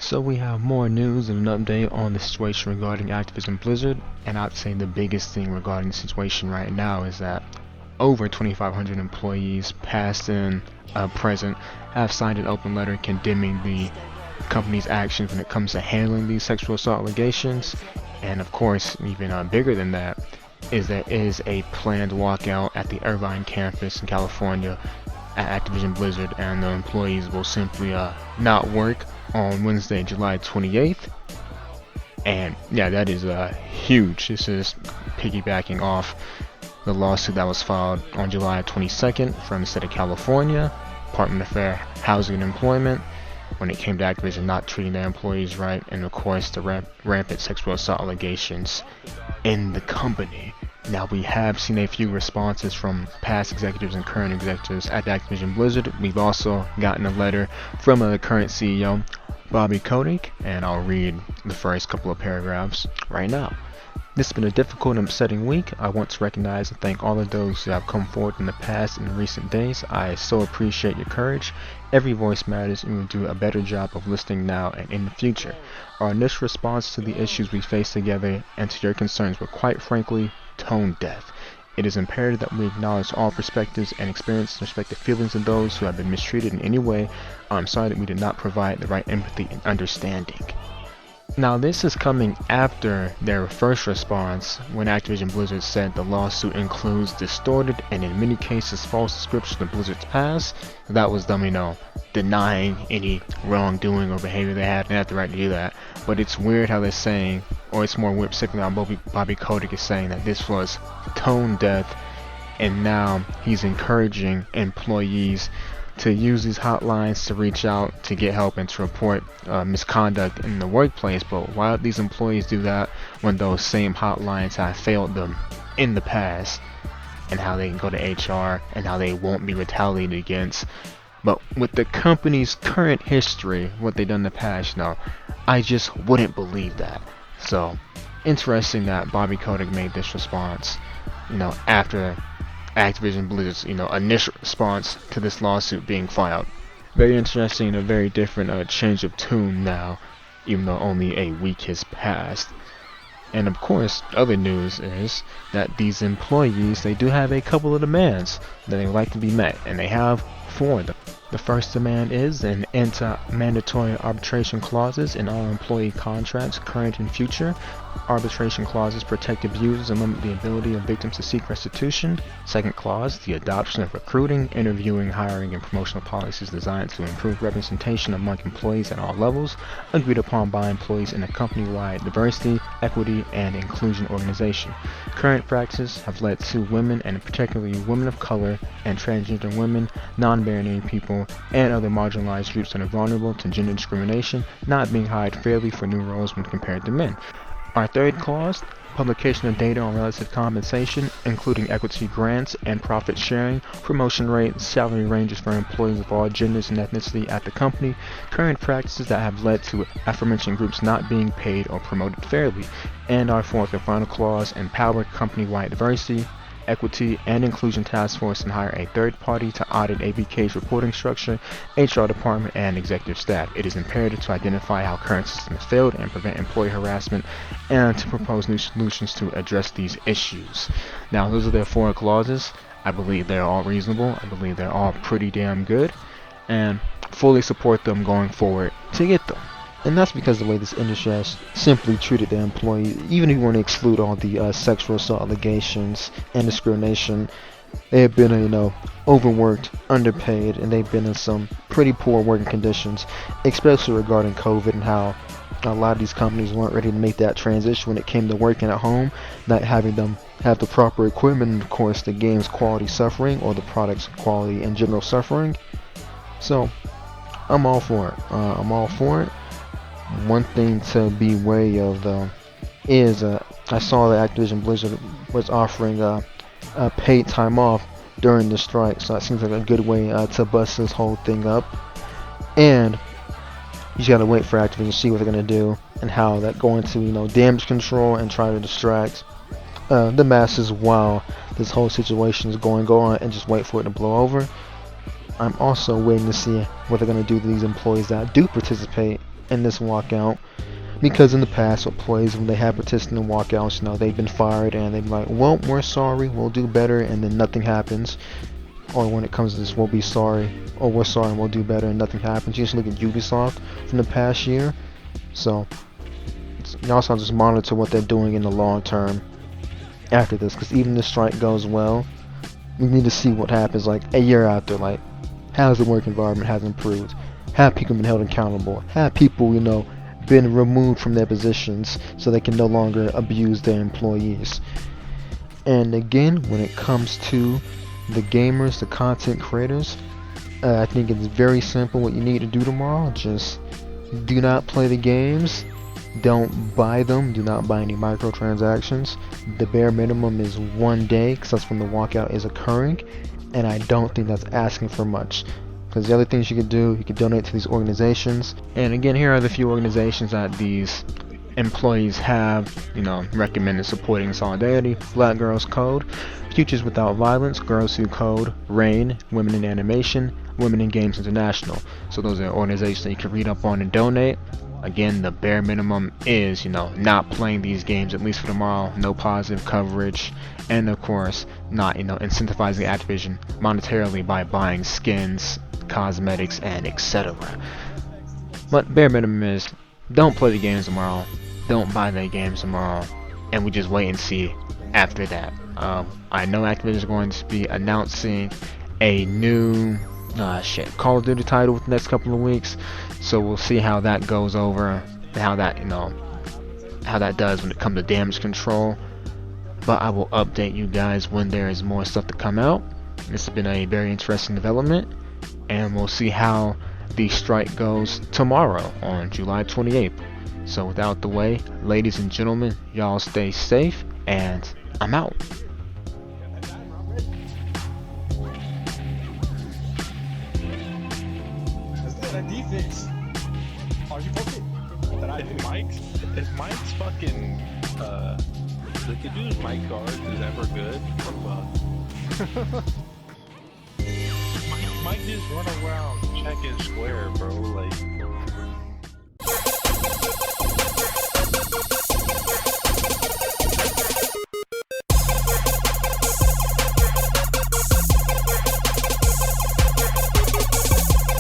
So we have more news and an update on the situation regarding Activision Blizzard, and I'd say the biggest thing regarding the situation right now is that over 2,500 employees, past and present, have signed an open letter condemning the company's actions when it comes to handling these sexual assault allegations. And of course, even bigger than that, is there is a planned walkout at the Irvine campus in California at Activision Blizzard, and the employees will simply not work on Wednesday, July 28th. And yeah, that is huge. This is piggybacking off the lawsuit that was filed on July 22nd from the state of California, Department of Fair Housing and Employment, when it came to Activision not treating their employees right, and of course the rampant sexual assault allegations in the company. Now, we have seen a few responses from past executives and current executives at Activision Blizzard. We've also gotten a letter from the current CEO, Bobby Kotick, and I'll read the first couple of paragraphs right now. This has been a difficult and upsetting week. I want to recognize and thank all of those who have come forward in the past and recent days. I so appreciate your courage. Every voice matters, and we'll do a better job of listening now and in the future. Our initial response to the issues we face together and to your concerns were quite frankly tone deaf. It is imperative that we acknowledge all perspectives and experience and respect the feelings of those who have been mistreated in any way. I'm sorry that we did not provide the right empathy and understanding. Now, this is coming after their first response when Activision Blizzard said the lawsuit includes distorted and in many cases false description of Blizzard's past. That was them, denying any wrongdoing or behavior they had. They had the right to do that. But it's weird how they're saying, or it's more weird specifically how Bobby Kotick is saying that this was tone deaf, and now he's encouraging employees to use these hotlines to reach out to get help and to report misconduct in the workplace. But why would these employees do that when those same hotlines have failed them in the past, and how they can go to HR and how they won't be retaliated against? But with the company's current history, what they've done in the past, I just wouldn't believe that. So interesting that Bobby Kotick made this response, after Activision Blizzard's initial response to this lawsuit being filed. Very interesting and a very different change of tune now, even though only a week has passed. And of course, other news is that these employees, they do have a couple of demands that they would like to be met, and they have four of them. The first demand is an end to mandatory arbitration clauses in all employee contracts, current and future. Arbitration clauses protect abusers and limit the ability of victims to seek restitution. Second clause, the adoption of recruiting, interviewing, hiring, and promotional policies designed to improve representation among employees at all levels, agreed upon by employees in a company-wide diversity, equity, and inclusion organization. Current practices have led to women, and particularly women of color and transgender women, non-binary people, and other marginalized groups that are vulnerable to gender discrimination, not being hired fairly for new roles when compared to men. Our third clause, publication of data on relative compensation, including equity grants and profit sharing, promotion rates, salary ranges for employees of all genders and ethnicity at the company, current practices that have led to aforementioned groups not being paid or promoted fairly. And our fourth and final clause, empower company-wide diversity, equity, and inclusion task force and hire a third party to audit ABK's reporting structure, HR department, and executive staff. It is imperative to identify how current systems failed and prevent employee harassment, and to propose new solutions to address these issues. Now, those are their four clauses. I believe they're all reasonable. I believe they're all pretty damn good, and fully support them going forward to get them. And that's because the way this industry has simply treated their employees, even if you want to exclude all the sexual assault allegations and discrimination, they have been, overworked, underpaid, and they've been in some pretty poor working conditions, especially regarding COVID and how a lot of these companies weren't ready to make that transition when it came to working at home, not having them have the proper equipment, and of course the game's quality suffering, or the product's quality in general suffering. So, I'm all for it. One thing to be wary of, though, is I saw that Activision Blizzard was offering paid time off during the strike, so that seems like a good way to bust this whole thing up. And you just gotta wait for Activision to see what they're gonna do and how that going to damage control and try to distract the masses while this whole situation is going on, and just wait for it to blow over. I'm also waiting to see what they're gonna do to these employees that do participate in this walkout. Because in the past, employees, when they have participated in walkouts, they've been fired and they've been like, well, we're sorry, we'll do better, and then nothing happens. Or when it comes to this, we'll be sorry, or we're sorry and we'll do better, and nothing happens. You just look at Ubisoft from the past year. So, you also have to just monitor what they're doing in the long term after this, because even if the strike goes well, we need to see what happens like a year after. Like, how's the work environment has improved? Have people been held accountable? Have people, been removed from their positions so they can no longer abuse their employees? And again, when it comes to the gamers, the content creators, I think it's very simple what you need to do tomorrow. Just do not play the games. Don't buy them. Do not buy any microtransactions. The bare minimum is 1 day, because that's when the walkout is occurring, and I don't think that's asking for much. Because the other things you could do, you could donate to these organizations. And again, here are the few organizations that these employees have, recommended supporting solidarity: Black Girls Code, Futures Without Violence, Girls Who Code, RAIN, Women in Animation, Women in Games International. So those are organizations that you can read up on and donate. Again, the bare minimum is, not playing these games, at least for tomorrow, no positive coverage, and of course, not, incentivizing Activision monetarily by buying skins, cosmetics, and etc. But bare minimum is, don't play the games tomorrow, don't buy the games tomorrow, and we just wait and see after that. I know Activision is going to be announcing a new Call of Duty title within the next couple of weeks, so we'll see how that goes over, and how that does when it comes to damage control. But I will update you guys when there is more stuff to come out. This has been a very interesting development, and we'll see how the strike goes tomorrow on July 28th. So without the way, ladies and gentlemen, y'all stay safe, and I'm out. Defense. Are you fucking? If Mike's fucking the dude's Mike guard is ever good, Mike just run around checking square, bro. Like